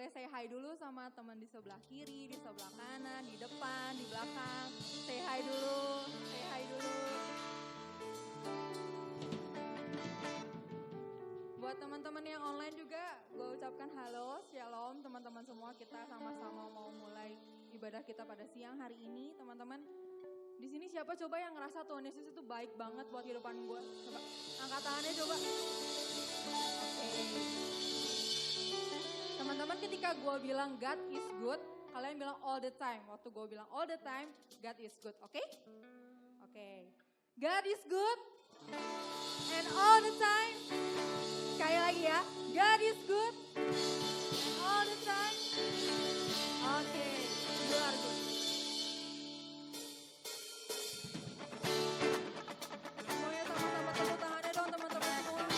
Boleh say hi dulu sama teman di sebelah kiri, di sebelah kanan, di depan, di belakang. Say hi dulu, say hi dulu. Buat teman-teman yang online juga, gue ucapkan halo, shalom teman-teman semua. Kita sama-sama mau mulai ibadah kita pada siang hari ini, teman-teman. Di sini siapa coba yang ngerasa Tuhan Yesus itu baik banget buat kehidupan gue? Coba angkat tangannya coba. Oke. Teman-teman, ketika gue bilang God is good, kalian bilang all the time. Waktu gue bilang all the time, God is good, oke? Oke. God is good and all the time. Sekali lagi ya, God is good and all the time. Oke, luar biasa. Semuanya sama-sama tepuk tangannya dong teman-teman semua.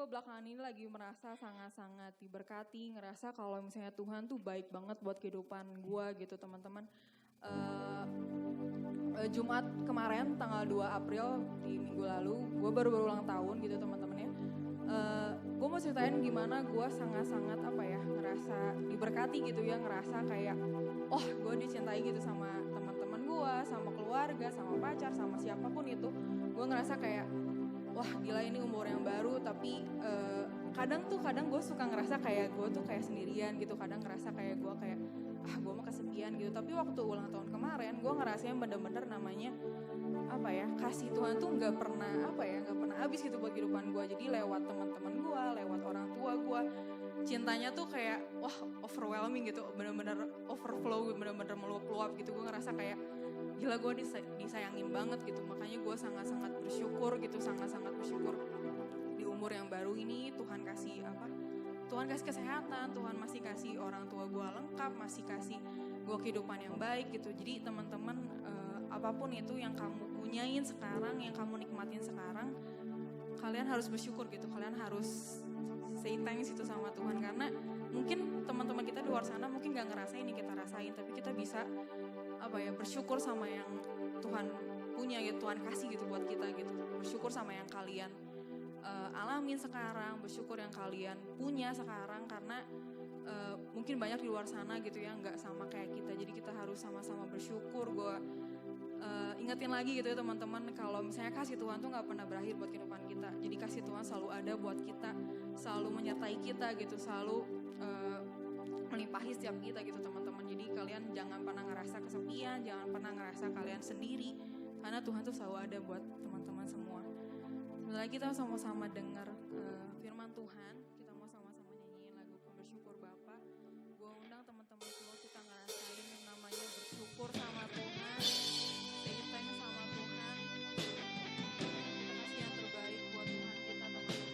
Belakangan ini lagi merasa sangat-sangat diberkati, ngerasa kalau misalnya Tuhan tuh baik banget buat kehidupan gue gitu teman-teman. Jumat kemarin tanggal 2 April di minggu lalu, gue baru berulang tahun gitu teman-teman ya. Gue mau ceritain gimana gue sangat-sangat ngerasa diberkati gitu ya, ngerasa kayak gue dicintai gitu sama teman-teman gue, sama keluarga, sama pacar, sama siapapun itu. Gue ngerasa kayak gila ini umur yang baru, tapi kadang gue suka ngerasa kayak gue tuh kayak sendirian gitu, kadang ngerasa kayak gue gue mah kesepian gitu. Tapi waktu ulang tahun kemarin gue ngerasain bener-bener namanya kasih Tuhan tuh nggak pernah habis gitu buat kehidupan gue. Jadi lewat teman-teman gue, lewat orang tua gue, cintanya tuh kayak overwhelming gitu, bener-bener overflow, bener-bener meluap-luap gitu. Gue ngerasa kayak gila gue disayangin banget gitu. Makanya gue sangat-sangat bersyukur gitu, sangat-sangat bersyukur di umur yang baru ini Tuhan kasih Tuhan kasih kesehatan, Tuhan masih kasih orang tua gue lengkap, masih kasih gue kehidupan yang baik gitu. Jadi teman-teman apapun itu yang kamu punyain sekarang, yang kamu nikmatin sekarang, kalian harus bersyukur gitu. Kalian harus say thanks itu sama Tuhan, karena mungkin teman-teman kita di luar sana mungkin gak ngerasain yang kita rasain, tapi kita bisa bersyukur sama yang Tuhan punya gitu, Tuhan kasih gitu buat kita gitu. Bersyukur sama yang kalian alamin sekarang, bersyukur yang kalian punya sekarang, karena mungkin banyak di luar sana gitu ya nggak sama kayak kita. Jadi kita harus sama-sama bersyukur. Gue ingetin lagi gitu ya teman-teman, kalau misalnya kasih Tuhan tuh nggak pernah berakhir buat kehidupan kita. Jadi kasih Tuhan selalu ada buat kita, selalu menyertai kita gitu, selalu melimpahi setiap kita gitu teman-teman. Jadi kalian jangan pernah ngerasa kesepian, jangan pernah ngerasa kalian sendiri, karena Tuhan tuh selalu ada buat teman-teman semua. Sebentar lagi kita sama-sama dengar firman Tuhan, kita mau sama-sama nyanyiin lagu Ku Bersyukur Bapa. Gue undang teman-teman semua kita ngerasain yang namanya bersyukur sama Tuhan, say thanks sama Tuhan. Kita kasih yang terbaik buat Tuhan kita teman-teman.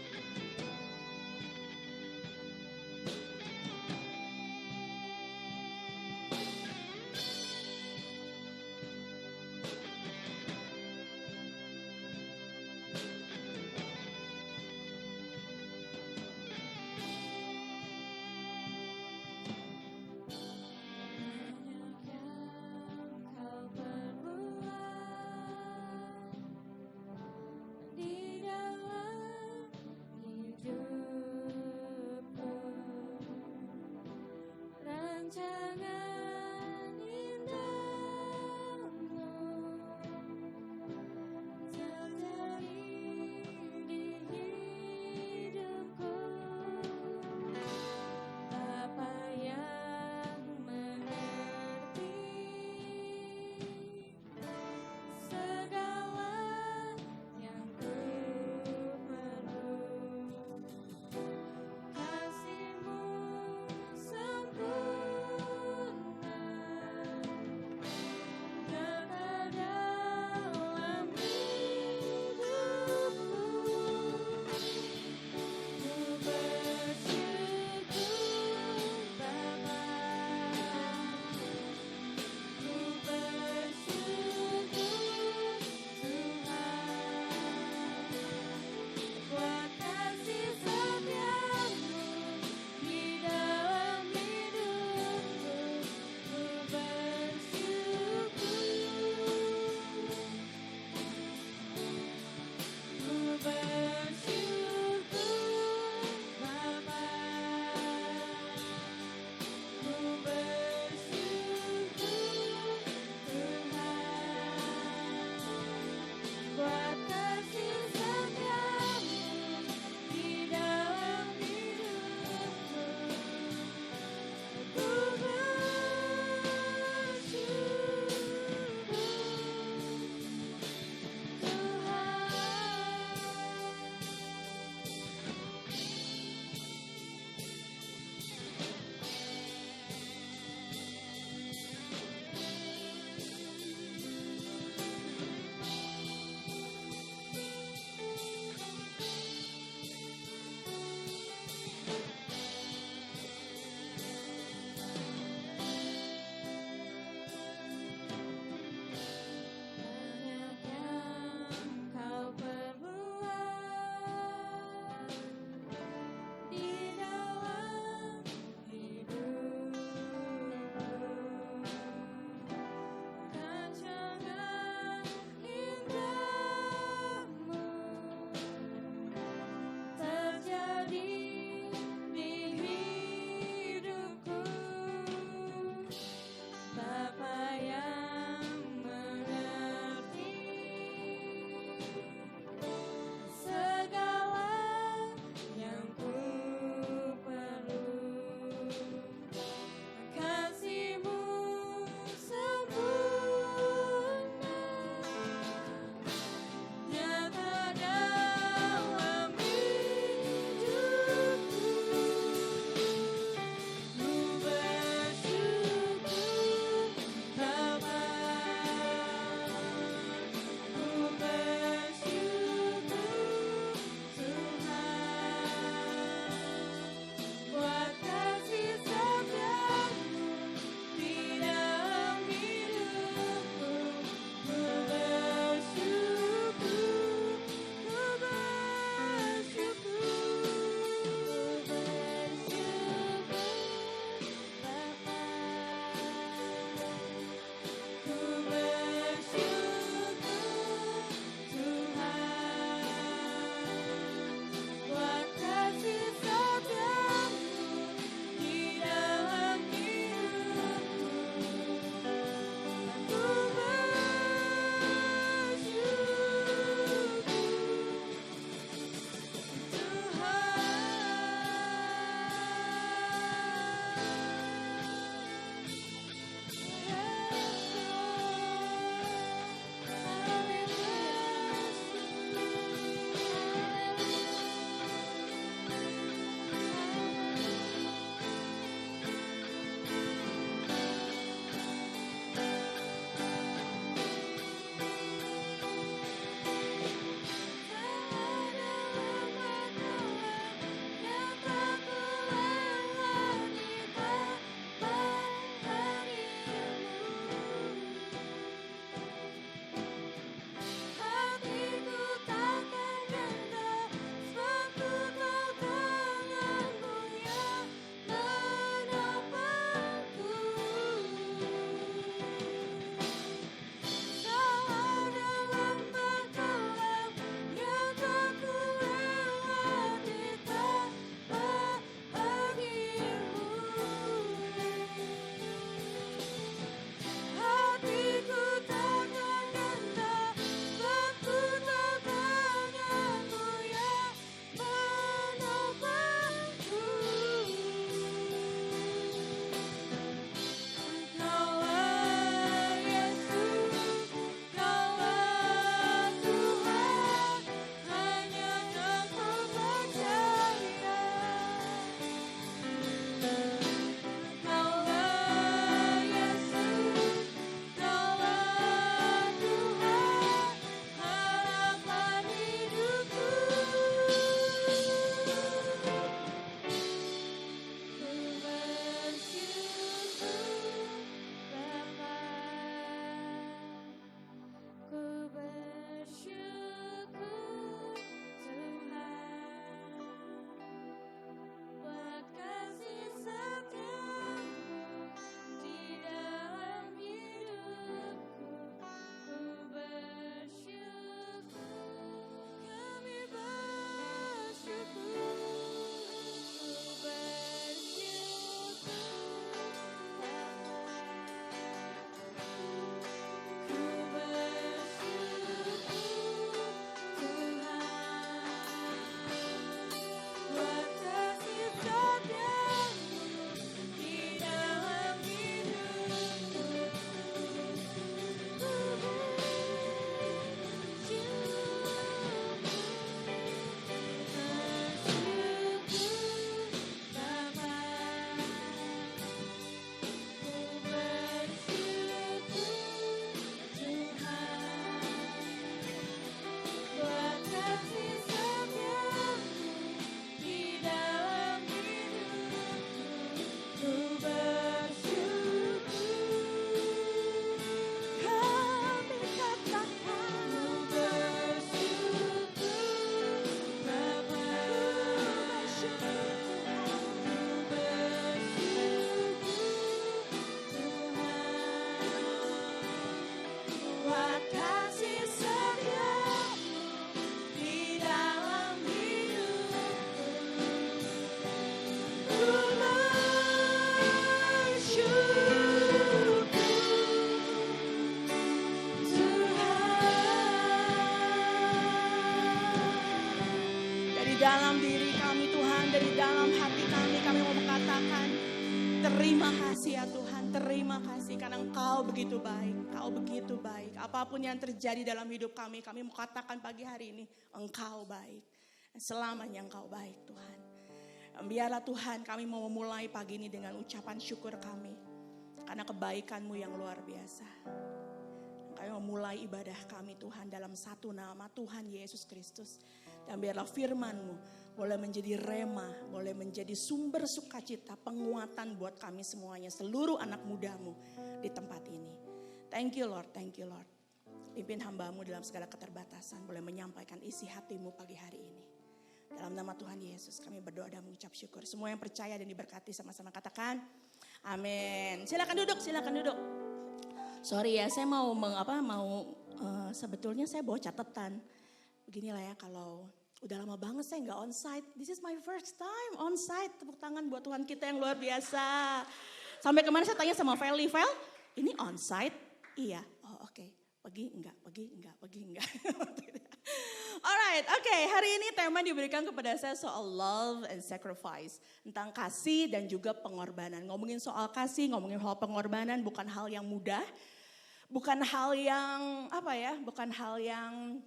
dalam diri kami Tuhan, dari dalam hati kami mau mengatakan terima kasih ya Tuhan, terima kasih karena Engkau begitu baik, Engkau begitu baik. Apapun yang terjadi dalam hidup kami mau katakan pagi hari ini, Engkau baik. Selamanya Engkau baik Tuhan. Biarlah Tuhan kami mau memulai pagi ini dengan ucapan syukur kami. Karena kebaikan-Mu yang luar biasa. Kami memulai ibadah kami Tuhan dalam satu nama Tuhan Yesus Kristus. Dan biarlah firman-Mu boleh menjadi rema, boleh menjadi sumber sukacita, penguatan buat kami semuanya. Seluruh anak muda-Mu di tempat ini. Thank you Lord, thank you Lord. Pimpin hamba-Mu dalam segala keterbatasan. Boleh menyampaikan isi hati-Mu pagi hari ini. Dalam nama Tuhan Yesus kami berdoa dan mengucap syukur. Semua yang percaya dan diberkati sama-sama katakan amin. Silakan duduk, silakan duduk. Sorry ya, saya sebetulnya saya bawa catatan. Beginilah ya, kalau udah lama banget saya nggak onsite. This is my first time onsite. Tepuk tangan buat Tuhan kita yang luar biasa. Sampai kemarin saya tanya sama Feli, Fel, ini onsite? Iya. Oh oke. Pergi enggak. Alright, oke. Hari ini tema diberikan kepada saya soal love and sacrifice. Tentang kasih dan juga pengorbanan. Ngomongin soal kasih, ngomongin soal pengorbanan bukan hal yang mudah. Bukan hal yang, bukan hal yang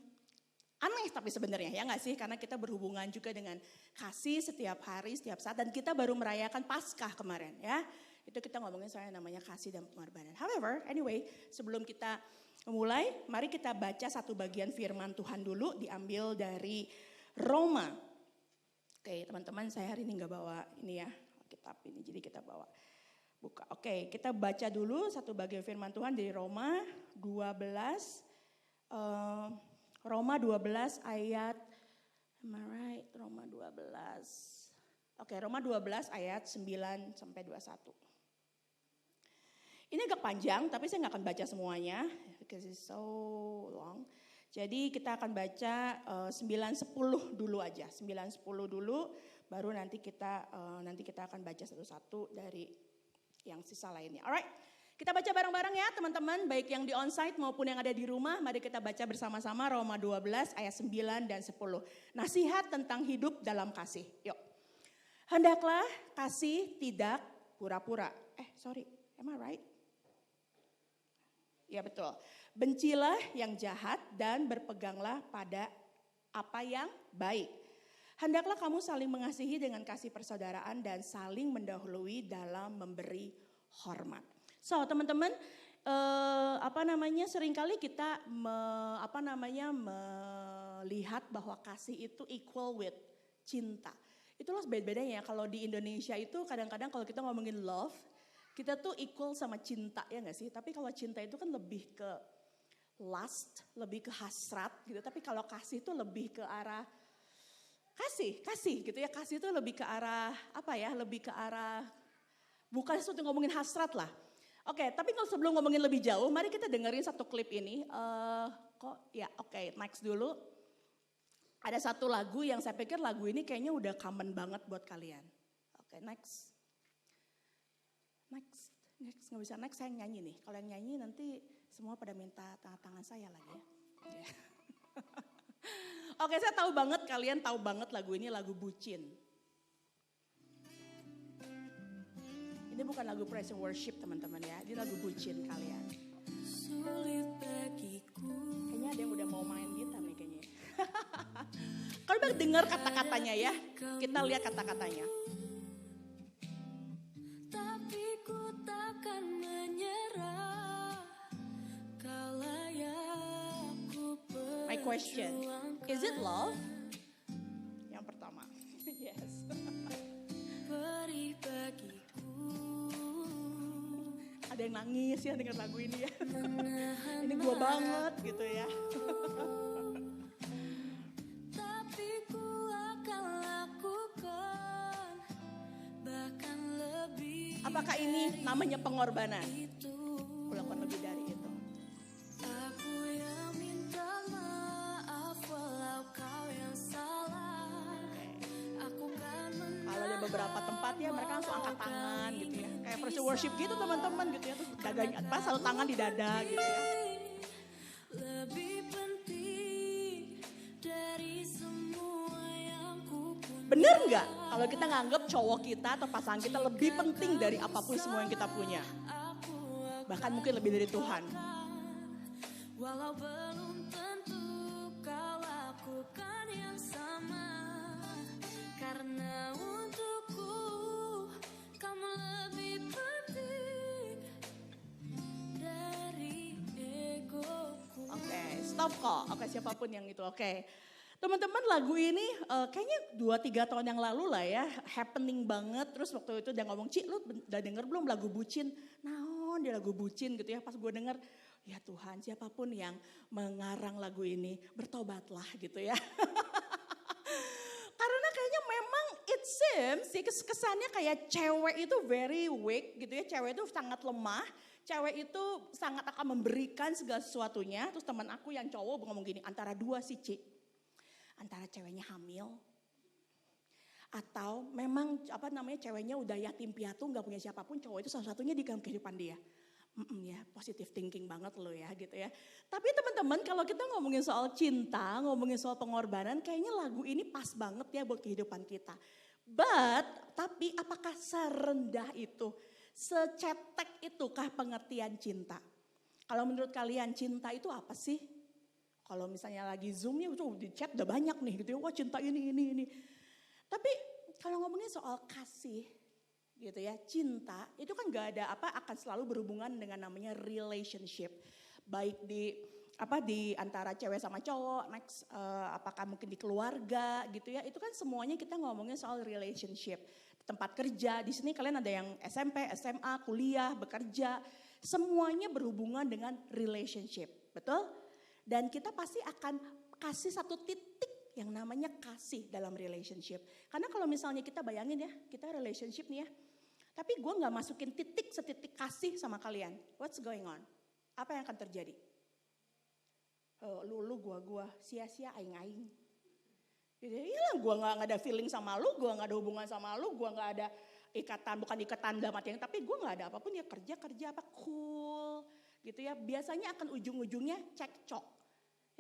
aneh tapi sebenarnya ya nggak sih? Karena kita berhubungan juga dengan kasih setiap hari, setiap saat. Dan kita baru merayakan Paskah kemarin ya. Itu kita ngomongin soal yang namanya kasih dan pengorbanan. However, anyway, sebelum kita memulai, mari kita baca satu bagian firman Tuhan dulu, diambil dari Roma. Oke, teman-teman, saya hari ini nggak bawa ini ya, kitab ini, jadi kita buka. Oke, kita baca dulu satu bagian firman Tuhan dari Roma 12. Roma 12 ayat, am I right? Roma 12. Oke, Roma 12 ayat 9 sampai 21. Ini agak panjang, tapi saya nggak akan baca semuanya, because it's so long. Jadi kita akan baca 9-10 dulu aja, 9-10 dulu, baru nanti kita akan baca satu-satu dari yang sisa lainnya. Alright, kita baca bareng-bareng ya teman-teman, baik yang di onsite maupun yang ada di rumah. Mari kita baca bersama-sama Roma 12 ayat 9 dan 10. Nasihat tentang hidup dalam kasih. Yuk. Hendaklah kasih tidak pura-pura. Am I right? Ya betul. Bencilah yang jahat dan berpeganglah pada apa yang baik. Hendaklah kamu saling mengasihi dengan kasih persaudaraan dan saling mendahului dalam memberi hormat. So teman-teman, seringkali kita melihat bahwa kasih itu equal with cinta. Itulah beda-bedanya. Kalau di Indonesia itu kadang-kadang kalau kita ngomongin love, kita tuh equal sama cinta ya gak sih? Tapi kalau cinta itu kan lebih ke lust, lebih ke hasrat gitu. Tapi kalau kasih itu lebih ke arah kasih gitu ya. Kasih itu lebih ke arah lebih ke arah bukan sesuatu ngomongin hasrat lah. Oke, tapi kalau sebelum ngomongin lebih jauh, mari kita dengerin satu klip ini. Next dulu. Ada satu lagu yang saya pikir lagu ini kayaknya udah common banget buat kalian. Oke, next, nggak bisa next, saya nyanyi nih. Kalau yang nyanyi nanti semua pada minta tangan saya lagi ya. Oke, saya tahu banget kalian tahu banget lagu ini, lagu Bucin. Ini bukan lagu praise and worship teman-teman ya, ini lagu Bucin kalian. Kayaknya ada yang udah mau main gitar nih kayaknya. Kalau udah dengar kata-katanya ya, kita lihat kata-katanya. My question, is it love? Yang pertama, yes. Ada yang nangis ya dengar lagu ini ya. Ini gua banget gitu ya. Tapi ku akan lakukan bahkan lebih. Apakah ini namanya pengorbanan? Ku lakukan lebih dari itu. Beberapa tempat ya mereka langsung angkat tangan gitu ya. Kayak praise worship gitu teman-teman gitu ya. Terus dadanya satu tangan di dada gitu ya. Lebih penting dari semua yang ku Bener nggak kalau kita nganggap cowok kita atau pasangan kita lebih penting dari apapun semua yang kita punya? Bahkan mungkin lebih dari Tuhan. Walau belum tentu kau lakukan yang sama, karena untukku kamu lebih penting dari egoku. Oke, stop kok. Oke, siapapun yang itu. Oke. Teman-teman, lagu ini kayaknya 2-3 tahun yang lalu lah ya, happening banget. Terus waktu itu dia ngomong, Ci lu udah denger belum lagu Bucin? Naon dia lagu Bucin gitu ya. Pas gue denger, ya Tuhan siapapun yang mengarang lagu ini, bertobatlah gitu ya. Karena kayaknya memang it seems sih kesannya kayak cewek itu very weak gitu ya. Cewek itu sangat lemah. Cewek itu sangat akan memberikan segala sesuatunya. Terus teman aku yang cowok ngomong gini, antara dua sih Ci. Antara ceweknya hamil atau memang ceweknya udah yatim piatu nggak punya siapapun, cowok itu satu-satunya di dalam kehidupan dia. Ya positive thinking banget lo ya gitu ya. Tapi teman-teman kalau kita ngomongin soal cinta, ngomongin soal pengorbanan, kayaknya lagu ini pas banget ya buat kehidupan kita. Tapi apakah serendah itu, secetek itukah pengertian cinta? Kalau menurut kalian cinta itu apa sih? Kalau misalnya lagi Zoom ya di chat udah banyak nih gitu ya, wah cinta ini. Tapi kalau ngomongin soal kasih gitu ya, cinta itu kan gak ada akan selalu berhubungan dengan namanya relationship. Baik di antara cewek sama cowok, next apakah mungkin di keluarga gitu ya, itu kan semuanya kita ngomongin soal relationship. Di tempat kerja, di sini kalian ada yang SMP, SMA, kuliah, bekerja, semuanya berhubungan dengan relationship, betul? Dan kita pasti akan kasih satu titik yang namanya kasih dalam relationship. Karena kalau misalnya kita bayangin ya, kita relationship nih ya. Tapi gue gak masukin setitik kasih sama kalian. What's going on? Apa yang akan terjadi? Lu, gua, sia-sia, aing-aing. Iyalah gue gak ada feeling sama lu, gue gak ada hubungan sama lu, gue gak ada ikatan, bukan ikatan dalam arti yang, tapi gue gak ada apapun ya kerja cool. Gitu ya, biasanya akan ujung-ujungnya cekcok.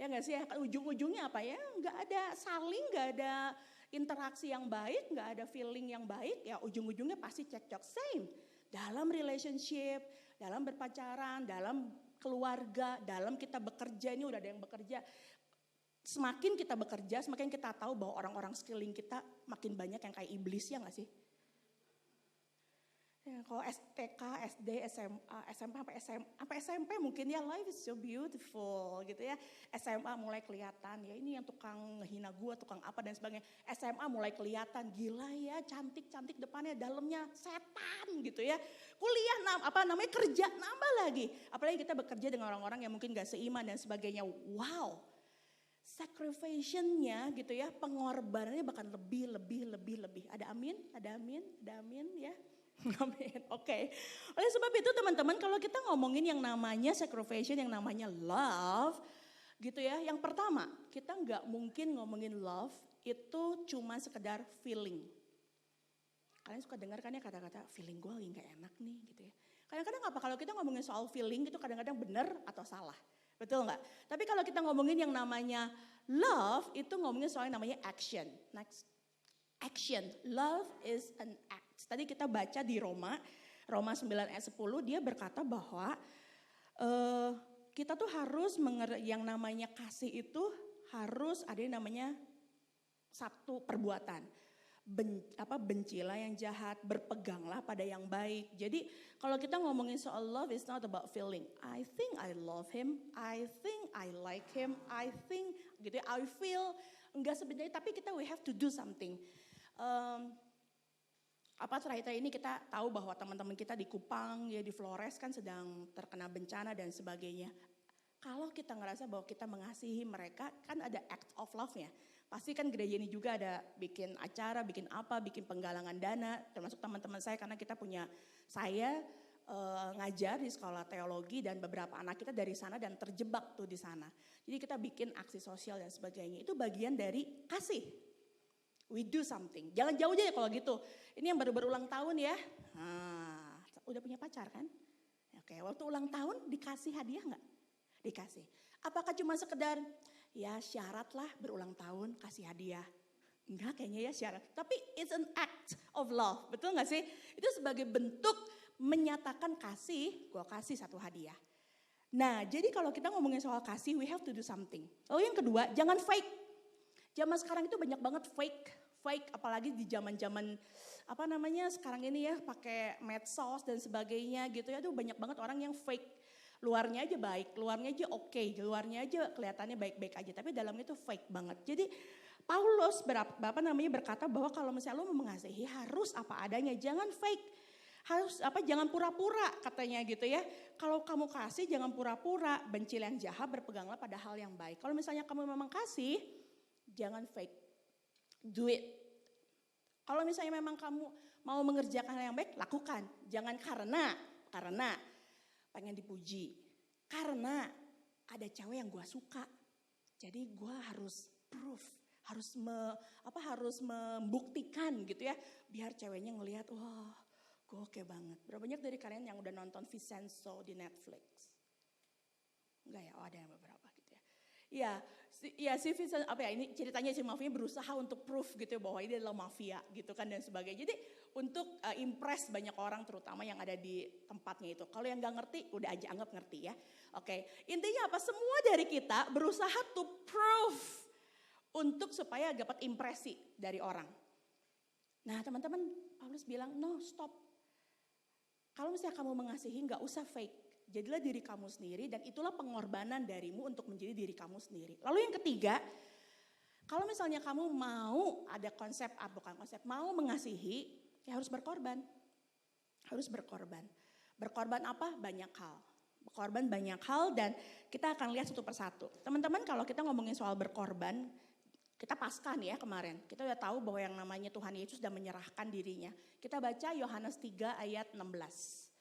Ya enggak sih, akan ujung-ujungnya apa ya, enggak ada saling, enggak ada interaksi yang baik, enggak ada feeling yang baik, ya ujung-ujungnya pasti cekcok. Same, dalam relationship, dalam berpacaran, dalam keluarga, dalam kita bekerja, ini udah ada yang bekerja. Semakin kita bekerja, semakin kita tahu bahwa orang-orang sekeliling kita makin banyak yang kayak iblis, ya enggak sih? Ya, kalau TK, SD, SMA, SMP sampai SMP mungkin ya life is so beautiful gitu ya. SMA mulai kelihatan ya ini yang tukang ngehina gua, tukang apa dan sebagainya. SMA mulai kelihatan gila ya, cantik depannya, dalamnya setan gitu ya. Kuliah kerja nambah lagi. Apalagi kita bekerja dengan orang-orang yang mungkin gak seiman dan sebagainya. Wow. Sacrifice-nya gitu ya, pengorbanannya bahkan lebih. Ada amin ya. Amin, oke. Oleh sebab itu teman-teman kalau kita ngomongin yang namanya sacrifice, yang namanya love gitu ya. Yang pertama kita nggak mungkin ngomongin love itu cuma sekedar feeling. Kalian suka dengar kan ya kata-kata feeling gue lagi gak enak nih gitu ya. Kadang-kadang kalau kita ngomongin soal feeling itu kadang-kadang benar atau salah. Betul nggak? Tapi kalau kita ngomongin yang namanya love itu ngomongin soal yang namanya action. Next. Action. Love is an act. Tadi kita baca di Roma 9 ayat 10 dia berkata bahwa kita tuh harus yang namanya kasih itu harus ada yang namanya satu perbuatan. Bencilah yang jahat, berpeganglah pada yang baik. Jadi kalau kita ngomongin soal love it's not about feeling. I think I love him, I think I like him, I think gitu ya, I feel enggak sebenarnya tapi we have to do something. Terakhir ini kita tahu bahwa teman-teman kita di Kupang, ya di Flores kan sedang terkena bencana dan sebagainya. Kalau kita ngerasa bahwa kita mengasihi mereka, kan ada act of love-nya. Pasti kan gereja ini juga ada bikin acara, bikin penggalangan dana, termasuk teman-teman saya karena saya ngajar di sekolah teologi dan beberapa anak kita dari sana dan terjebak tuh di sana. Jadi kita bikin aksi sosial dan sebagainya. Itu bagian dari kasih. We do something. Jangan jauh aja ya kalau gitu. Ini yang baru berulang tahun ya. Udah punya pacar kan? Oke, waktu ulang tahun dikasih hadiah nggak? Dikasih. Apakah cuma sekedar ya syarat lah berulang tahun kasih hadiah? Enggak kayaknya ya syarat. Tapi it's an act of love. Betul gak sih? Itu sebagai bentuk menyatakan kasih, gue kasih satu hadiah. Nah jadi kalau kita ngomongin soal kasih, we have to do something. Lalu yang kedua, jangan fake. Zaman sekarang itu banyak banget fake. Apalagi di zaman-zaman sekarang ini ya pakai medsos dan sebagainya gitu ya. Tuh banyak banget orang yang fake. Luarnya aja baik, luarnya aja oke, luarnya aja kelihatannya baik-baik aja. Tapi dalamnya itu fake banget. Jadi Paulus berkata bahwa kalau misalnya lo mau mengasihi harus apa adanya, jangan fake. Harus jangan pura-pura katanya gitu ya. Kalau kamu kasih jangan pura-pura, bencilah yang jahat, berpeganglah pada hal yang baik. Kalau misalnya kamu memang kasih, jangan fake. Do it. Kalau misalnya memang kamu mau mengerjakan hal yang baik, lakukan. Jangan karena pengen dipuji. Karena ada cewek yang gue suka. Jadi gue harus proof. Harus membuktikan gitu ya. Biar ceweknya ngelihat, wah gue oke banget. Berapa banyak dari kalian yang udah nonton Vincenzo di Netflix? Enggak ya, ada yang beberapa gitu ya. Si Vincenzo, ini ceritanya si mafia berusaha untuk proof gitu ya, bahwa ini adalah mafia gitu kan dan sebagainya. Jadi untuk impress banyak orang terutama yang ada di tempatnya itu. Kalau yang gak ngerti, udah aja anggap ngerti ya. Oke, intinya apa? Semua dari kita berusaha to prove untuk supaya dapat impresi dari orang. Nah teman-teman, Paulus bilang no, stop. Kalau misalnya kamu mengasihi gak usah fake. Jadilah diri kamu sendiri dan itulah pengorbanan darimu untuk menjadi diri kamu sendiri. Lalu yang ketiga, kalau misalnya kamu mau ada mau mengasihi, ya harus berkorban. Harus berkorban. Berkorban apa? Banyak hal. Berkorban banyak hal dan kita akan lihat satu persatu. Teman-teman kalau kita ngomongin soal berkorban, kita Paskah nih ya kemarin. Kita udah tahu bahwa yang namanya Tuhan Yesus sudah menyerahkan dirinya. Kita baca Yohanes 3 ayat 16.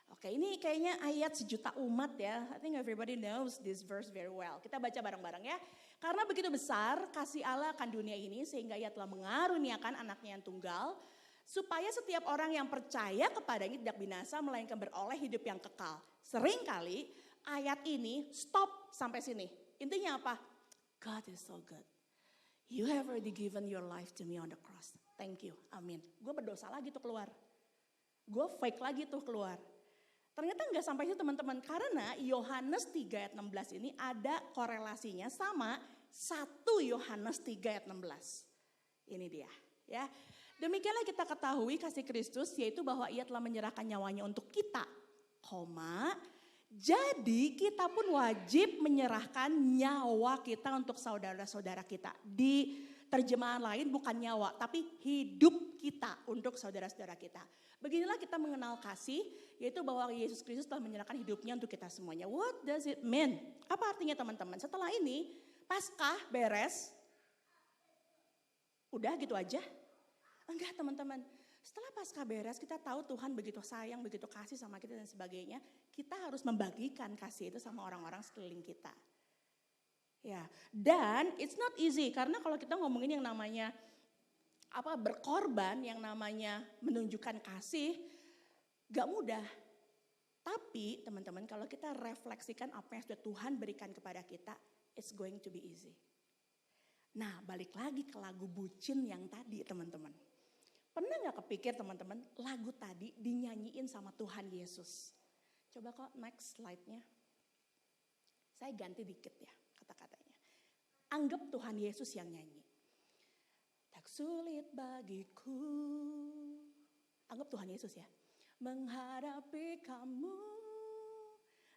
Oke, ini kayaknya ayat sejuta umat ya. I think everybody knows this verse very well. Kita baca bareng-bareng ya. Karena begitu besar kasih Allah akan dunia ini sehingga ia telah mengaruniakan anaknya yang tunggal. Supaya setiap orang yang percaya kepadanya tidak binasa melainkan beroleh hidup yang kekal. Seringkali ayat ini stop sampai sini. Intinya apa? God is so good. You have already given your life to me on the cross. Thank you, amin. Gue berdosa lagi tuh keluar. Gue fake lagi tuh keluar. Ternyata gak sampai situ teman-teman. Karena Yohanes 3 ayat 16 ini ada korelasinya sama 1 Yohanes 3 ayat 16. Ini dia ya. Demikianlah kita ketahui kasih Kristus yaitu bahwa ia telah menyerahkan nyawanya untuk kita. Jadi kita pun wajib menyerahkan nyawa kita untuk saudara-saudara kita. Di terjemahan lain bukan nyawa tapi hidup kita untuk saudara-saudara kita. Beginilah kita mengenal kasih yaitu bahwa Yesus Kristus telah menyerahkan hidupnya untuk kita semuanya. What does it mean? Apa artinya teman-teman? Setelah ini Paskah beres. Udah gitu aja? Enggak teman-teman. Setelah Paskah beres kita tahu Tuhan begitu sayang, begitu kasih sama kita dan sebagainya. Kita harus membagikan kasih itu sama orang-orang sekeliling kita. Ya, dan it's not easy karena kalau kita ngomongin yang namanya berkorban, yang namanya menunjukkan kasih, gak mudah. Tapi teman-teman kalau kita refleksikan apa yang sudah Tuhan berikan kepada kita, it's going to be easy. Nah balik lagi ke lagu Bucin yang tadi teman-teman. Pernah gak kepikir teman-teman lagu tadi dinyanyiin sama Tuhan Yesus? Coba kok next slide-nya. Saya ganti dikit ya kata-katanya. Anggap Tuhan Yesus yang nyanyi. Tak sulit bagiku. Anggap Tuhan Yesus ya. Menghadapi kamu.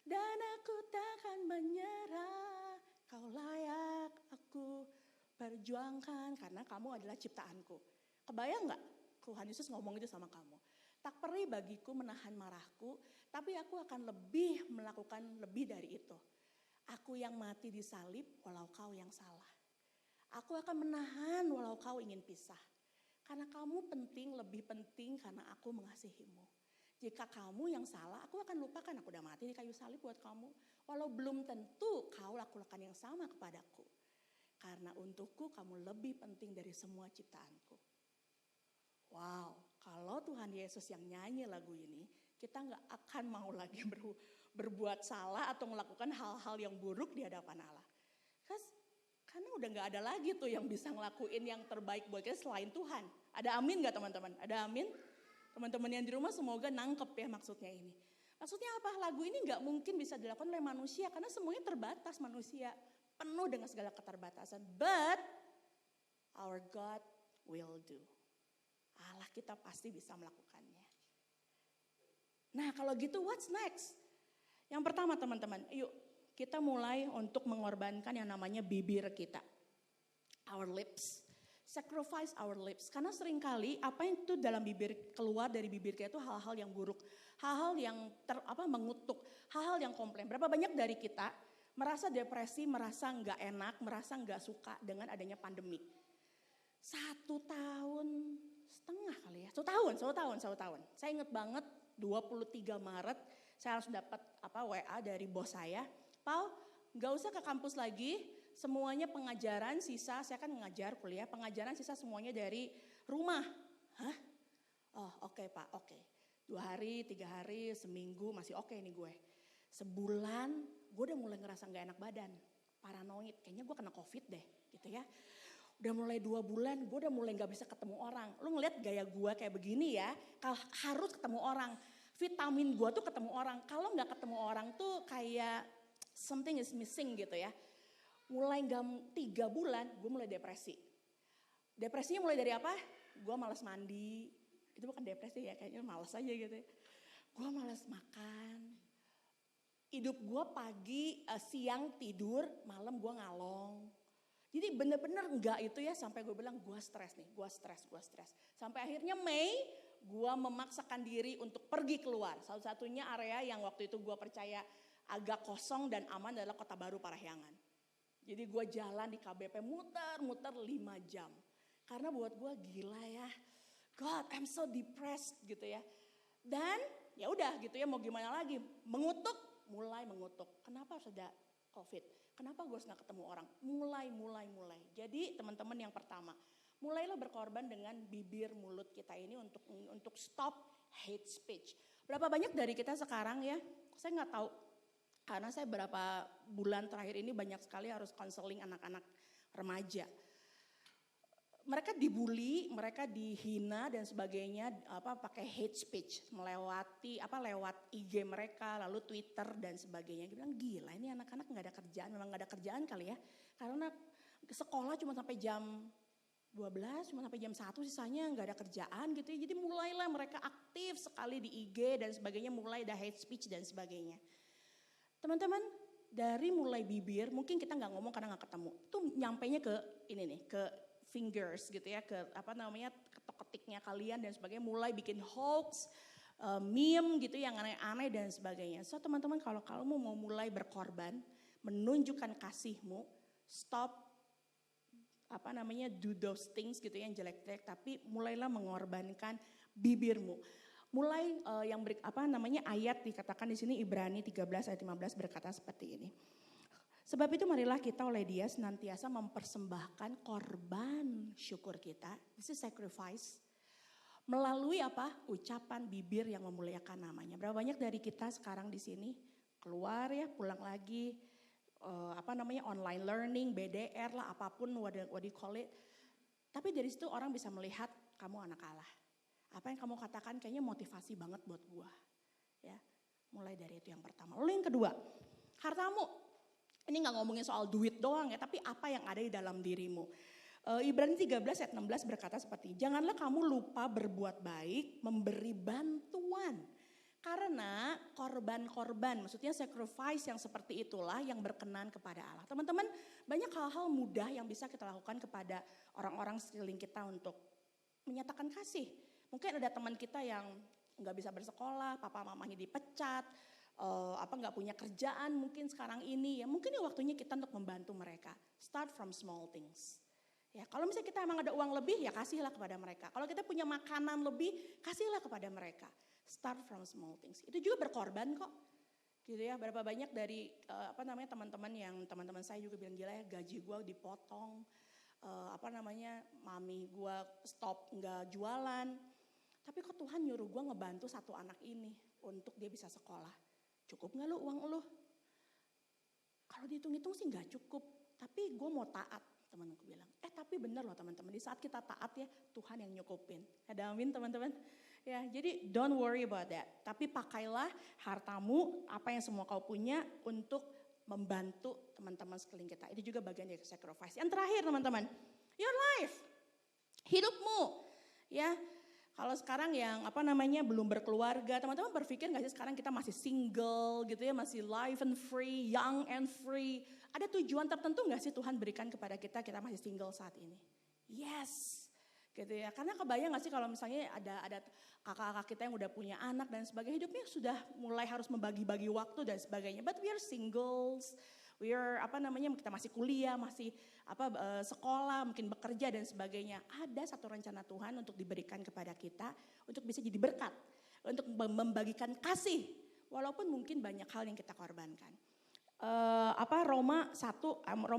Dan aku takkan menyerah. Kau layak aku perjuangkan. Karena kamu adalah ciptaanku. Kebayang gak? Tuhan Yesus ngomong itu sama kamu. Tak perih bagiku menahan marahku, tapi aku akan melakukan lebih dari itu. Aku yang mati di salib walau kau yang salah. Aku akan menahan walau kau ingin pisah. Karena kamu penting, lebih penting karena aku mengasihimu. Jika kamu yang salah, aku akan lupakan aku udah mati di kayu salib buat kamu. Walau belum tentu kau lakukan yang sama kepadaku. Karena untukku kamu lebih penting dari semua ciptaanku. Wow, kalau Tuhan Yesus yang nyanyi lagu ini, kita gak akan mau lagi berbuat salah atau melakukan hal-hal yang buruk di hadapan Allah. Karena udah gak ada lagi tuh yang bisa ngelakuin yang terbaik buat kita selain Tuhan. Ada amin gak teman-teman? Ada amin? Teman-teman yang di rumah semoga nangkep ya maksudnya ini. Maksudnya apa? Lagu ini gak mungkin bisa dilakukan oleh manusia karena semuanya terbatas manusia. Penuh dengan segala keterbatasan. But our God will do. Allah kita pasti bisa melakukannya. Nah kalau gitu what's next? Yang pertama teman-teman, yuk kita mulai untuk mengorbankan yang namanya bibir kita. Our lips. Sacrifice our lips. Karena seringkali apa yang itu dalam bibir, keluar dari bibir kita itu hal-hal yang buruk. Hal-hal yang mengutuk. Hal-hal yang komplain. Berapa banyak dari kita merasa depresi, merasa nggak enak, merasa nggak suka dengan adanya pandemi. 1,5 tahun kali ya. 1 tahun. Saya ingat banget 23 Maret saya harus dapat WA dari bos saya. Pau, gak usah ke kampus lagi, semuanya pengajaran sisa, saya kan ngajar kuliah, pengajaran sisa semuanya dari rumah. Hah? Oh oke Pak, oke. 2 hari, 3 hari, seminggu masih oke nih gue. Sebulan gue udah mulai ngerasa gak enak badan, paranoid, kayaknya gue kena COVID deh gitu ya. Udah mulai 2 bulan gue udah mulai gak bisa ketemu orang. Lu ngeliat gaya gue kayak begini ya, harus ketemu orang. Vitamin gue tuh ketemu orang, kalau gak ketemu orang tuh kayak something is missing gitu ya. Mulai 3 bulan gue mulai depresi. Depresinya mulai dari apa? Gue malas mandi. Itu bukan depresi ya, kayaknya malas aja gitu ya. Gue malas makan. Hidup gue pagi, siang tidur, malam gue ngalong. Jadi bener-bener enggak itu ya sampai gue bilang gue stres nih, gue stres. Sampai akhirnya Mei gue memaksakan diri untuk pergi keluar. Satu-satunya area yang waktu itu gue percaya agak kosong dan aman adalah Kota Baru Parahyangan. Jadi gue jalan di KBP muter-muter 5 jam. Karena buat gue gila ya. God, I'm so depressed gitu ya. Dan ya udah gitu ya, mau gimana lagi? Mulai mengutuk. Kenapa harus ada COVID? Kenapa gue harus gak ketemu orang? Mulai. Jadi teman-teman yang pertama, mulailah berkorban dengan bibir mulut kita ini untuk stop hate speech. Berapa banyak dari kita sekarang ya, saya gak tahu. Karena saya berapa bulan terakhir ini banyak sekali harus konseling anak-anak remaja. Mereka dibully, mereka dihina dan sebagainya pakai hate speech lewat IG mereka, lalu Twitter dan sebagainya. Dia bilang gila ini anak-anak nggak ada kerjaan, memang nggak ada kerjaan kali ya. Karena sekolah cuma sampai jam 12, cuma sampai jam 1 sisanya nggak ada kerjaan gitu ya. Jadi mulailah mereka aktif sekali di IG dan sebagainya, mulai ada hate speech dan sebagainya. Teman-teman, dari mulai bibir, mungkin kita nggak ngomong karena nggak ketemu. Itu nyampainya ke ini nih, ke fingers gitu ya, ke ketik-ketiknya kalian dan sebagainya. Mulai bikin hoax, meme gitu yang aneh-aneh dan sebagainya. So teman-teman kalau kamu mau mulai berkorban, menunjukkan kasihmu, stop do those things gitu ya yang jelek-jelek. Tapi mulailah mengorbankan bibirmu. Mulai ayat dikatakan di sini Ibrani 13 ayat 15 berkata seperti ini. Sebab itu marilah kita oleh Dia senantiasa mempersembahkan korban syukur kita. This is sacrifice. Melalui ucapan bibir yang memuliakan namanya. Berapa banyak dari kita sekarang di sini keluar ya, pulang lagi online learning, BDR lah, apapun what you call it. Tapi dari situ orang bisa melihat kamu anak Allah. Apa yang kamu katakan kayaknya motivasi banget buat gua. Ya, mulai dari itu yang pertama. Lalu yang kedua, hartamu. Ini gak ngomongin soal duit doang ya, tapi apa yang ada di dalam dirimu. Ibrani 13 ayat 16 berkata seperti ini. Janganlah kamu lupa berbuat baik, memberi bantuan. Karena korban-korban, maksudnya sacrifice yang seperti itulah yang berkenan kepada Allah. Teman-teman, banyak hal-hal mudah yang bisa kita lakukan kepada orang-orang sekeliling kita untuk menyatakan kasih. Mungkin ada teman kita yang gak bisa bersekolah, papa mamanya dipecat, gak punya kerjaan mungkin sekarang ini ya. Mungkin ini waktunya kita untuk membantu mereka. Start from small things. Ya, kalau misalnya kita emang ada uang lebih ya kasihlah kepada mereka. Kalau kita punya makanan lebih, kasihlah kepada mereka. Start from small things. Itu juga berkorban kok. Gitu ya, berapa banyak dari teman-teman saya juga bilang gila ya gaji gue dipotong. Mami gue stop gak jualan. Tapi kok Tuhan nyuruh gue ngebantu satu anak ini untuk dia bisa sekolah. Cukup gak lu uang lu? Kalau dihitung-hitung sih gak cukup. tapi gue mau taat. Temanku bilang, tapi bener loh teman-teman, di saat kita taat ya Tuhan yang nyukupin. Ada amin teman-teman? Ya, jadi don't worry about that. Tapi pakailah hartamu, apa yang semua kau punya untuk membantu teman-teman sekeliling kita. Itu juga bagian dari sacrifice. Yang terakhir teman-teman, your life, hidupmu. Ya, kalau sekarang yang belum berkeluarga, teman-teman berpikir gak sih sekarang kita masih single gitu ya, masih live and free, young and free. Ada tujuan tertentu gak sih Tuhan berikan kepada kita masih single saat ini? Yes, gitu ya. Karena kebayang gak sih kalau misalnya ada kakak-kakak kita yang udah punya anak dan sebagainya, hidupnya sudah mulai harus membagi-bagi waktu dan sebagainya. But we are singles, we are kita masih kuliah, masih sekolah, mungkin bekerja dan sebagainya. Ada satu rencana Tuhan untuk diberikan kepada kita untuk bisa jadi berkat, untuk membagikan kasih, walaupun mungkin banyak hal yang kita korbankan. Roma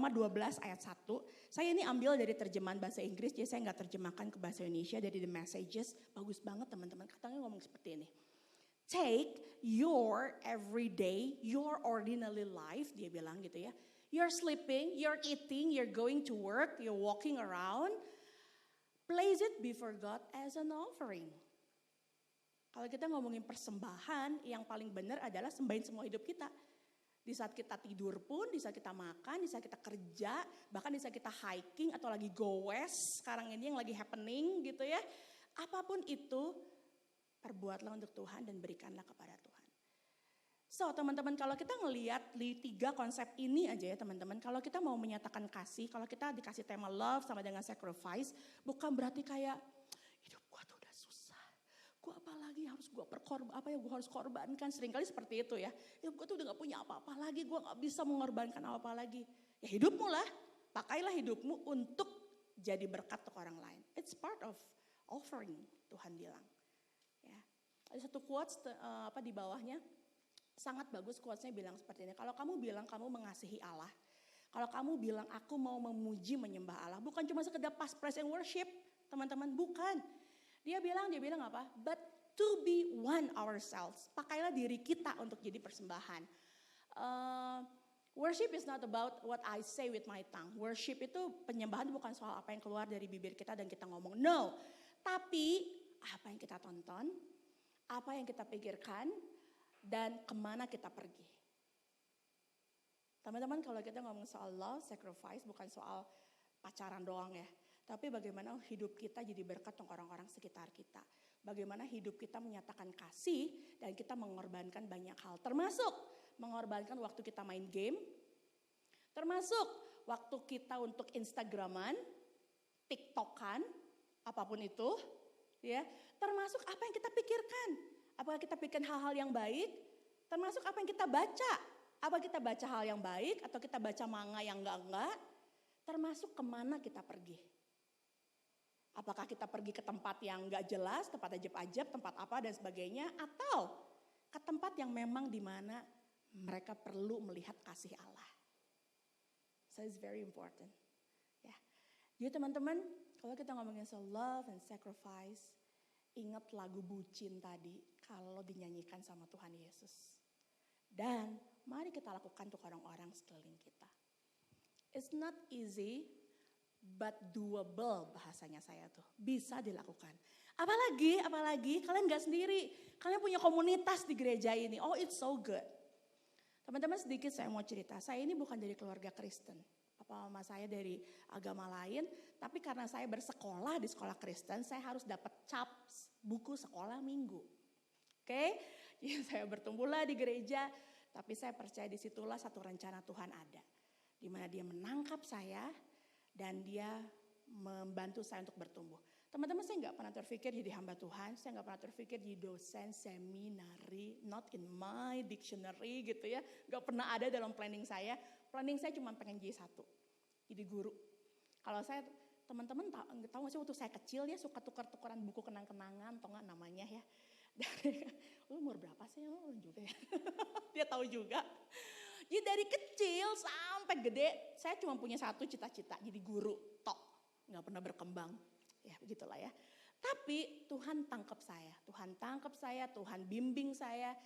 12 ayat 1. Saya ini ambil dari terjemahan bahasa Inggris, jadi saya nggak terjemahkan ke bahasa Indonesia dari The Messages. Bagus banget teman-teman, katanya ngomong seperti ini. Take your everyday, your ordinary life, dia bilang gitu ya. You're sleeping, you're eating, you're going to work, you're walking around. Place it before God as an offering. Kalau kita ngomongin persembahan, yang paling benar adalah sembahin semua hidup kita. Di saat kita tidur pun, di saat kita makan, di saat kita kerja, bahkan di saat kita hiking atau lagi go west, sekarang ini yang lagi happening gitu ya. Apapun itu, perbuatlah untuk Tuhan dan berikanlah kepada Tuhan. So teman-teman, kalau kita ngelihat di 3 konsep ini aja ya teman-teman, kalau kita mau menyatakan kasih, kalau kita dikasih tema love sama dengan sacrifice, bukan berarti kayak hidup gua tuh udah susah. Gue apalagi harus gue harus korbankan, seringkali seperti itu ya. Ya gue tuh udah gak punya apa-apa lagi, gue gak bisa mengorbankan apa-apa lagi. Ya hidupmu lah, pakailah hidupmu untuk jadi berkat untuk orang lain. It's part of offering, Tuhan bilang. Ya, ada satu quotes di bawahnya, sangat bagus quotesnya bilang seperti ini. Kalau kamu bilang kamu mengasihi Allah, kalau kamu bilang aku mau memuji menyembah Allah, bukan cuma sekedar pas praise and worship, teman-teman, bukan. Dia bilang apa? But to be one ourselves. Pakailah diri kita untuk jadi persembahan. Worship is not about what I say with my tongue. Worship itu penyembahan bukan soal apa yang keluar dari bibir kita dan kita ngomong. No. Tapi apa yang kita tonton, apa yang kita pikirkan, dan kemana kita pergi. Teman-teman, kalau kita ngomong soal love, sacrifice, bukan soal pacaran doang ya. Tapi bagaimana hidup kita jadi berkat untuk orang-orang sekitar kita. Bagaimana hidup kita menyatakan kasih dan kita mengorbankan banyak hal. Termasuk mengorbankan waktu kita main game. Termasuk waktu kita untuk Instagraman, TikTokan, apapun itu. Ya, termasuk apa yang kita pikirkan. Apakah kita pikirkan hal-hal yang baik? Termasuk apa yang kita baca. Apa kita baca hal yang baik atau kita baca manga yang enggak? Termasuk kemana kita pergi. Apakah kita pergi ke tempat yang gak jelas, tempat ajab-ajab, tempat apa dan sebagainya. Atau ke tempat yang memang dimana mereka perlu melihat kasih Allah. So it's very important. Ya. Jadi teman-teman, kalau kita ngomongin soal love and sacrifice, ingat lagu Bucin tadi kalau dinyanyikan sama Tuhan Yesus. Dan mari kita lakukan untuk orang-orang sekeliling kita. It's not easy, but doable bahasanya saya tuh. Bisa dilakukan. Apalagi kalian gak sendiri. Kalian punya komunitas di gereja ini. Oh, it's so good. Teman-teman, sedikit saya mau cerita. Saya ini bukan dari keluarga Kristen. Papa mama saya dari agama lain. Tapi karena saya bersekolah di sekolah Kristen, saya harus dapat cap buku sekolah minggu. Oke? Jadi saya bertumbuhlah di gereja. Tapi saya percaya disitulah satu rencana Tuhan ada. Di mana dia menangkap saya. Dan dia membantu saya untuk bertumbuh. Teman-teman, saya nggak pernah terpikir jadi hamba Tuhan. Saya nggak pernah terpikir jadi dosen seminari. Not in my dictionary gitu ya. Nggak pernah ada dalam planning saya. Planning saya cuma pengen jadi satu. Jadi guru. Kalau saya, teman-teman tahu nggak sih waktu saya kecil ya suka tukar-tukaran buku kenang-kenangan. Atau nggak namanya ya. Dari, lu umur berapa sih? Lu juga ya. Dia tahu juga. Jadi dari kecil sampai gede, saya cuma punya satu cita-cita, jadi guru, tok. Gak pernah berkembang, ya begitulah ya. Tapi Tuhan tangkap saya, Tuhan bimbing saya.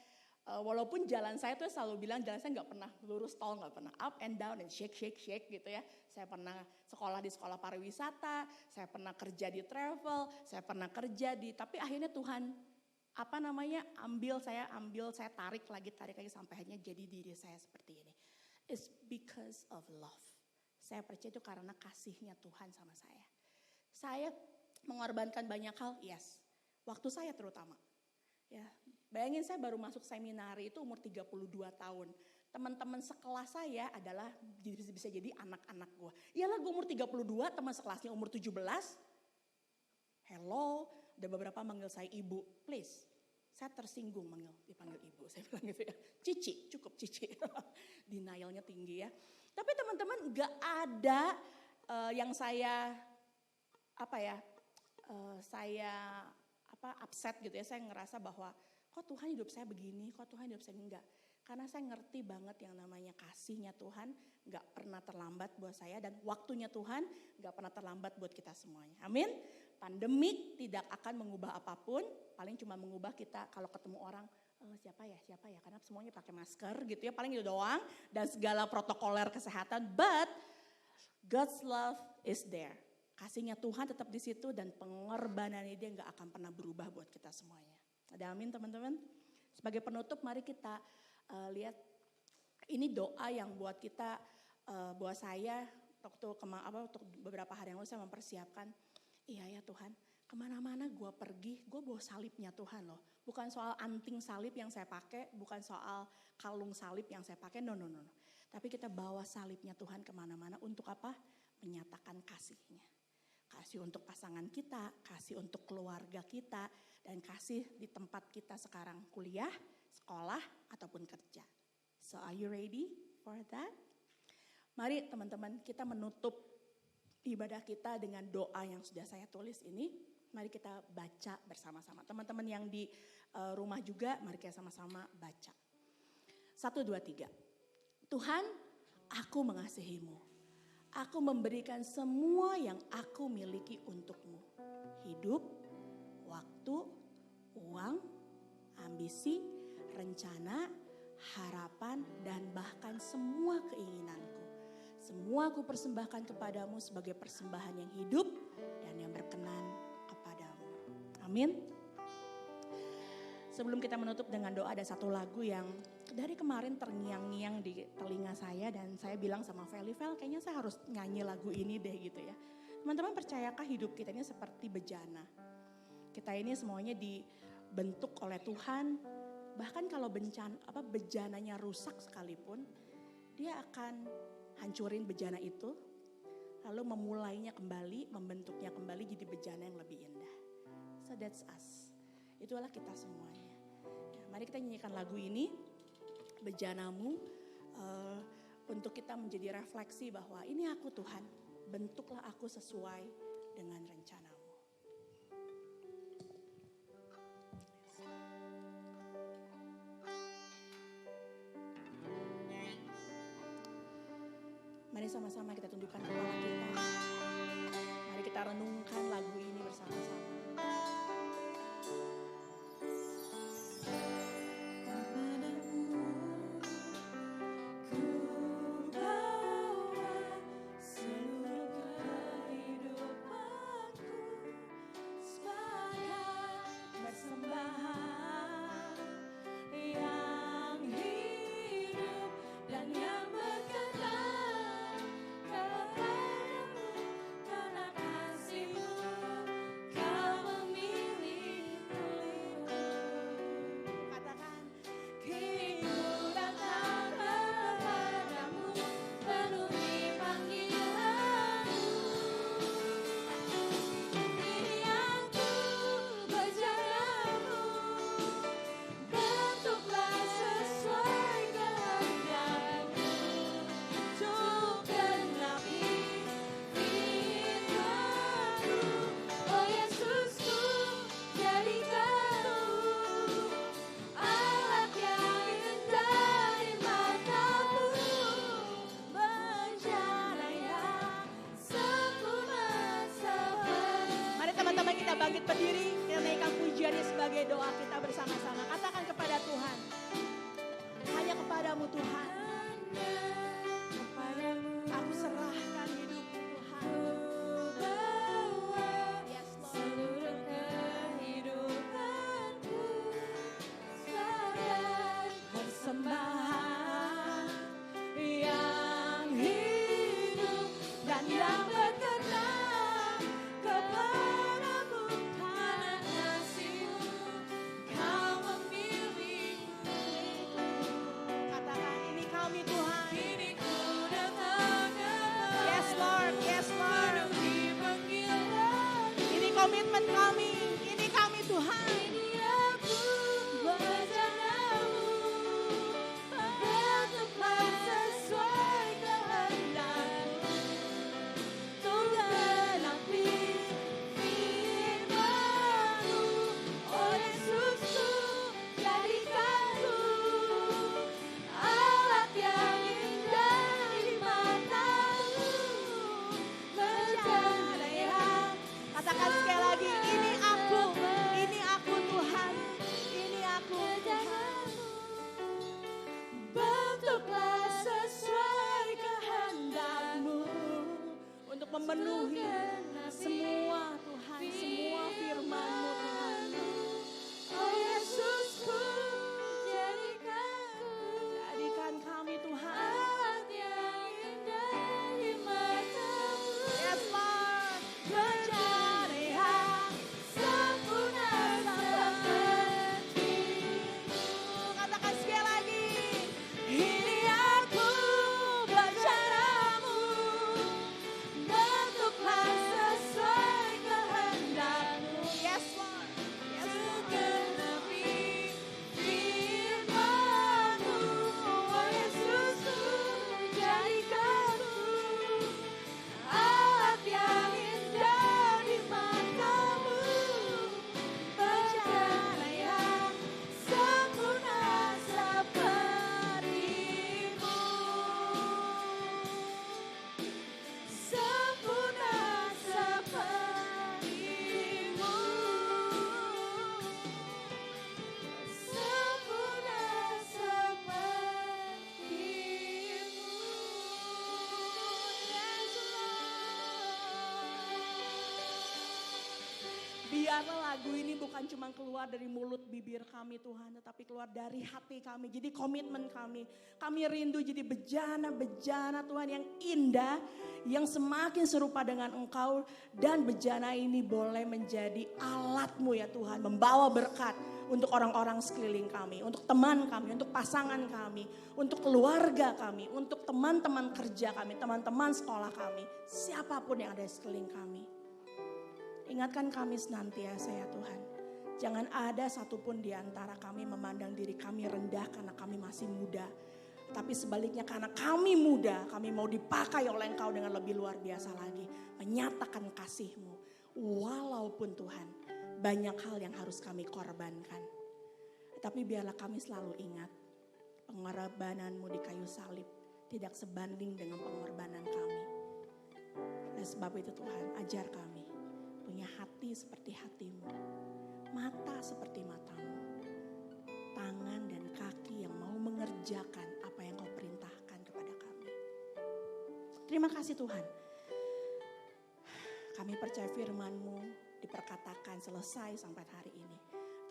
Walaupun jalan saya tuh selalu bilang jalan saya nggak pernah lurus tol, nggak pernah up and down and shake gitu ya. Saya pernah sekolah di sekolah pariwisata, saya pernah kerja di travel, saya pernah kerja di, tapi akhirnya Tuhan ambil saya tarik lagi sampai akhirnya jadi diri saya seperti ini. It's because of love. Saya percaya itu karena kasihnya Tuhan sama saya. Saya mengorbankan banyak hal, yes. Waktu saya terutama. Ya, bayangin saya baru masuk seminari itu umur 32 tahun. Teman-teman sekelas saya adalah bisa jadi anak-anak gue. Iyalah gue umur 32, teman sekelasnya umur 17. Hello, ada beberapa manggil saya ibu, please. Saya tersinggung dipanggil ibu, saya bilang gitu ya. Cici, cukup cici. Denialnya tinggi ya. Tapi teman-teman gak ada yang saya upset gitu ya. Saya ngerasa bahwa kok Tuhan hidup saya begini, kok Tuhan hidup saya enggak. Karena saya ngerti banget yang namanya kasihnya Tuhan gak pernah terlambat buat saya. Dan waktunya Tuhan gak pernah terlambat buat kita semuanya. Amin. Pandemik tidak akan mengubah apapun. Paling cuma mengubah kita kalau ketemu orang. Siapa ya, karena semuanya pakai masker gitu ya. Paling itu doang. Dan segala protokoler kesehatan. But God's love is there. Kasihnya Tuhan tetap di situ dan pengorbanannya dia gak akan pernah berubah buat kita semuanya. Ada amin teman-teman. Sebagai penutup mari kita lihat ini doa yang buat kita, buat saya waktu beberapa hari yang lalu saya mempersiapkan. Iya ya Tuhan, kemana-mana gue pergi, gue bawa salibnya Tuhan loh. Bukan soal anting salib yang saya pakai, bukan soal kalung salib yang saya pakai, no. Tapi kita bawa salibnya Tuhan kemana-mana untuk apa? Menyatakan kasihnya. Kasih untuk pasangan kita, kasih untuk keluarga kita, dan kasih di tempat kita sekarang kuliah, sekolah, ataupun kerja. So are you ready for that? Mari teman-teman kita menutup ibadah kita dengan doa yang sudah saya tulis ini. Mari kita baca bersama-sama. Teman-teman yang di rumah juga, mari kita sama-sama baca. 1, 2, 3. Tuhan, aku mengasihimu. Aku memberikan semua yang aku miliki untukmu. Hidup, waktu, uang, ambisi, rencana, harapan, dan bahkan semua keinginanku. Semua aku persembahkan kepadamu sebagai persembahan yang hidup dan yang berkenan kepadamu. Amin. Sebelum kita menutup dengan doa, ada satu lagu yang dari kemarin terngiang-ngiang di telinga saya. Dan saya bilang sama Vel, kayaknya saya harus nyanyi lagu ini deh gitu ya. Teman-teman percayakah hidup kita ini seperti bejana? Kita ini semuanya dibentuk oleh Tuhan. Bahkan kalau bejananya rusak sekalipun, dia akan hancurin bejana itu, lalu memulainya kembali, membentuknya kembali jadi bejana yang lebih indah. So that's us. Itulah kita semuanya. Ya, mari kita nyanyikan lagu ini, Bejanamu, untuk kita menjadi refleksi bahwa ini aku Tuhan, bentuklah aku sesuai dengan rencanamu. Mari sama-sama kita tundukkan kepala kita. Mari kita renungkan lagu ini bersama-sama. Bangkit berdiri, kita naikkan pujiannya sebagai doa kita bersama-sama. Katakan kepada Tuhan, kepadamu Tuhan. Aku serahkan hidupku Tuhan. Yes Lord. Seluruh kehidupanku sebagai Persembahan yang hidup dan yang berkenan kepadamu karena kasih-Mu Kau memilihku. Katakan ini kami Tuhan. ini ku datang Yes Lord, yes Lord. dipanggil Ini komitmen kami, ini kami Tuhan. ini aku padamu bertepat sesuai kehendak-Mu untuk genapi firman-Mu. Oh Yesusku, jadikanku alat yang indah di mata-Mu, berjalan yang Katakan sekali lagi, ini aku Tuhan, ini aku Tuhan. Bentuklah sesuai kehendak-Mu untuk memenuhi semua Tuhan, semua firman-Mu Tuhan. Oh Yesusku, jadikan kami Tuhan. alat yang indah di mata-Mu, Yes Lord, berjalan yang sempurna seperti-Mu. katakan sekali lagi, Ini aku padamu, bentuklah sesuai kehendak-Mu. yes Lord, yes Lord. Genapi firman-Mu, oh Yesusku, jadikanku alat yang indah di mata-Mu, berjalan yang sempurna seperti-Mu, sempurna seperti-Mu, sempurna seperti-Mu. Biarlah lagu ini bukan cuma keluar dari mulut bibir kami Tuhan, tetapi keluar dari hati kami. Jadi komitmen kami. Kami rindu jadi bejana-bejana Tuhan yang indah, yang semakin serupa dengan Engkau. Dan bejana ini boleh menjadi alat-Mu ya Tuhan, membawa berkat untuk orang-orang sekeliling kami, untuk teman kami, untuk pasangan kami, untuk keluarga kami, untuk teman-teman kerja kami, teman-teman sekolah kami, siapapun yang ada di sekeliling kami. Ingatkan kami senantiasa ya Tuhan. Jangan ada satupun di antara kami memandang diri kami rendah karena kami masih muda. Tapi sebaliknya karena kami muda, kami mau dipakai oleh Engkau dengan lebih luar biasa lagi. Menyatakan kasih-Mu. Walaupun Tuhan banyak hal yang harus kami korbankan. Tapi biarlah kami selalu ingat pengorbanan-Mu di kayu salib tidak sebanding dengan pengorbanan kami. Oleh sebab itu Tuhan, ajar kami punya hati seperti hati-Mu, mata seperti mata-Mu, tangan dan kaki yang mau mengerjakan apa yang Kau perintahkan kepada kami. Terima kasih Tuhan. Kami percaya firman-Mu diperkatakan selesai sampai hari ini.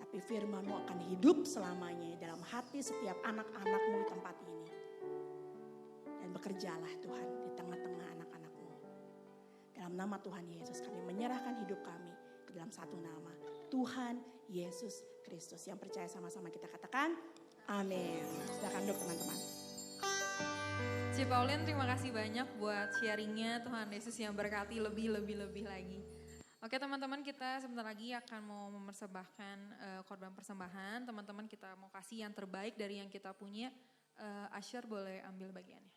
Tapi firman-Mu akan hidup selamanya dalam hati setiap anak-anak-Mu di tempat ini. Dan bekerjalah Tuhan di tengah-tengah anak-anak-Mu. Dalam nama Tuhan Yesus kami menyerahkan hidup kami ke dalam satu nama. Tuhan Yesus Kristus. Yang percaya sama-sama kita katakan amin. Silakan duduk teman-teman. Ci Pauline, terima kasih banyak buat sharingnya. Tuhan Yesus yang berkati lebih lagi. Oke teman-teman, kita sebentar lagi akan mau mempersembahkan korban persembahan. Teman-teman kita mau kasih yang terbaik dari yang kita punya. Asher boleh ambil bagiannya.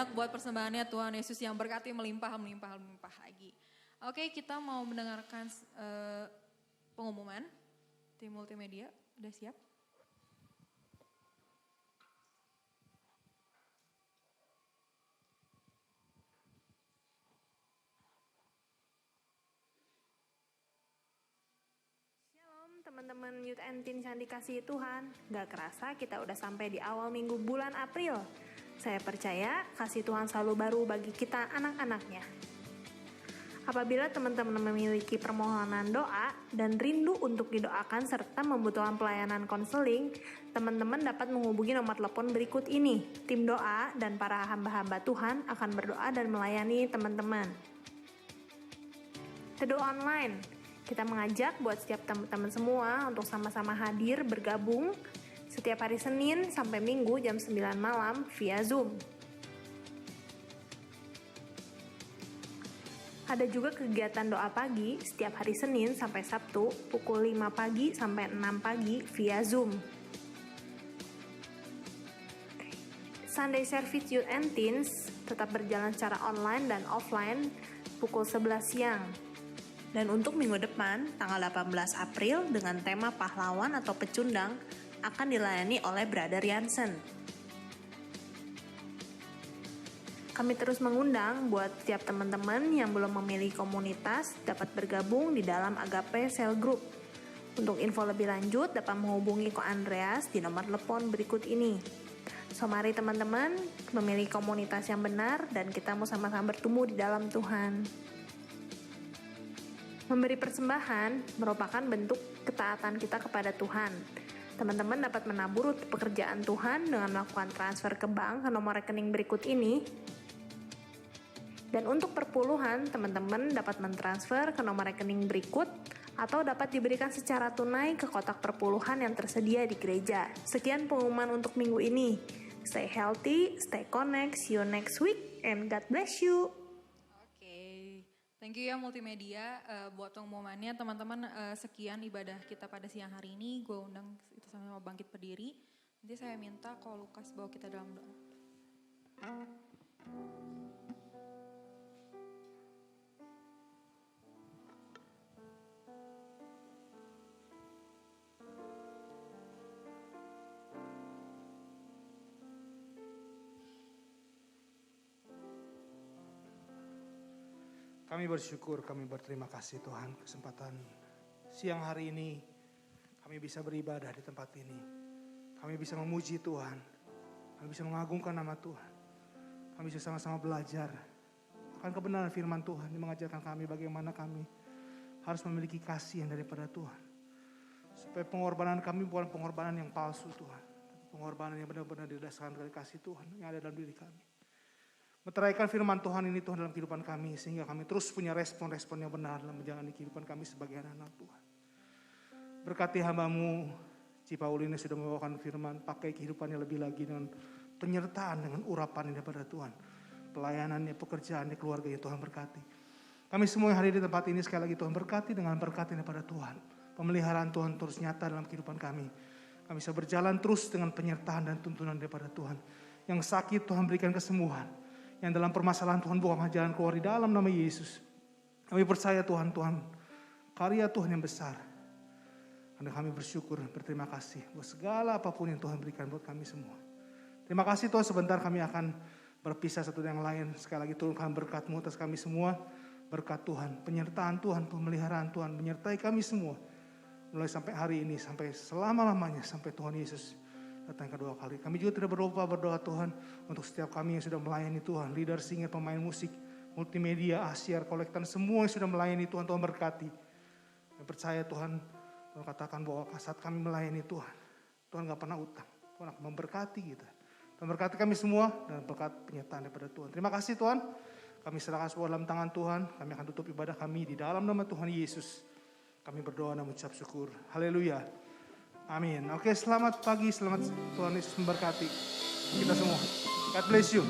banyak buat persembahannya Tuhan Yesus yang berkati melimpah lagi. Oke, kita mau mendengarkan pengumuman. Tim multimedia udah siap? Teman-teman Youth and Teens yang dikasihi Tuhan, gak kerasa kita udah sampai di awal minggu bulan April. Saya percaya kasih Tuhan selalu baru bagi kita anak-anaknya. Apabila teman-teman memiliki permohonan doa dan rindu untuk didoakan serta membutuhkan pelayanan konseling, teman-teman dapat menghubungi nomor telepon berikut ini. Tim doa dan para hamba-hamba Tuhan akan berdoa dan melayani teman-teman. Teduh online. Kita mengajak buat setiap teman-teman semua untuk sama-sama hadir bergabung setiap hari Senin sampai Minggu jam 9 malam via Zoom. Ada juga kegiatan doa pagi setiap hari Senin sampai Sabtu pukul 5 pagi sampai 6 pagi via Zoom. Sunday Service Youth and Teens tetap berjalan secara online dan offline pukul 11 siang. Dan untuk minggu depan, tanggal 18 April dengan tema pahlawan atau pecundang akan dilayani oleh Brother Jansen. Kami terus mengundang buat setiap teman-teman yang belum memilih komunitas dapat bergabung di dalam Agape Cell Group. Untuk info lebih lanjut dapat menghubungi Ko Andreas di nomor telepon berikut ini. So mari teman-teman memilih komunitas yang benar dan kita mau sama-sama bertumbuh di dalam Tuhan. Memberi persembahan merupakan bentuk ketaatan kita kepada Tuhan. Teman-teman dapat menabur untuk pekerjaan Tuhan dengan melakukan transfer ke bank ke nomor rekening berikut ini. Dan untuk perpuluhan, teman-teman dapat mentransfer ke nomor rekening berikut atau dapat diberikan secara tunai ke kotak perpuluhan yang tersedia di gereja. Sekian pengumuman untuk minggu ini. Stay healthy, stay connect, see you next week, and God bless you. Thank you ya multimedia buat pengumumannya teman-teman. Sekian ibadah kita pada siang hari ini. Gue undang itu sama bangkit berdiri. Nanti saya minta Ko Lukas bawa kita dalam doa. Kami bersyukur, kami berterima kasih Tuhan kesempatan siang hari ini kami bisa beribadah di tempat ini. Kami bisa memuji Tuhan, kami bisa mengagungkan nama Tuhan. Kami bisa sama-sama belajar akan kebenaran firman Tuhan yang mengajarkan kami bagaimana kami harus memiliki kasih yang daripada Tuhan. Supaya pengorbanan kami bukan pengorbanan yang palsu Tuhan, tapi pengorbanan yang benar-benar didasarkan dari kasih Tuhan yang ada dalam diri kami. Meteraikan firman Tuhan ini Tuhan dalam kehidupan kami sehingga kami terus punya respon-respon yang benar dalam menjalani kehidupan kami sebagai anak-anak Tuhan. Berkati hamba-Mu Cipaul ini sudah membawakan firman, pakai kehidupannya lebih lagi dengan penyertaan, dengan urapan daripada Tuhan. Pelayanannya, pekerjaannya, keluarganya Tuhan berkati. Kami semua yang hadir di tempat ini sekali lagi Tuhan berkati dengan berkat daripada Tuhan. Pemeliharaan Tuhan terus nyata dalam kehidupan kami. Kami bisa berjalan terus dengan penyertaan dan tuntunan daripada Tuhan. Yang sakit Tuhan berikan kesembuhan. Yang dalam permasalahan Tuhan bukan jalan keluar di dalam nama Yesus. Kami percaya Tuhan, karya Tuhan yang besar. Karena kami bersyukur, berterima kasih buat segala apapun yang Tuhan berikan buat kami semua. Terima kasih Tuhan, sebentar kami akan berpisah satu dengan lain. Sekali lagi turunkan berkat-Mu atas kami semua. Berkat Tuhan, penyertaan Tuhan, pemeliharaan Tuhan menyertai kami semua. Mulai sampai hari ini, sampai selama-lamanya, sampai Tuhan Yesus datang kedua kali. Kami juga tidak berdoa Tuhan untuk setiap kami yang sudah melayani Tuhan. Leader, singer, pemain musik, multimedia, asyar, kolektan, semua yang sudah melayani Tuhan, Tuhan berkati. Kami percaya Tuhan katakan bahwa saat kami melayani Tuhan, Tuhan gak pernah utang. Tuhan akan memberkati kita. Tuhan berkati kami semua dan berkat penyertaan daripada Tuhan. Terima kasih Tuhan. Kami serahkan semua dalam tangan Tuhan. Kami akan tutup ibadah kami di dalam nama Tuhan Yesus. Kami berdoa dan mengucap syukur. Haleluya. Amin. Oke, selamat pagi, selamat Tuhan Yesus memberkati kita semua. God bless you.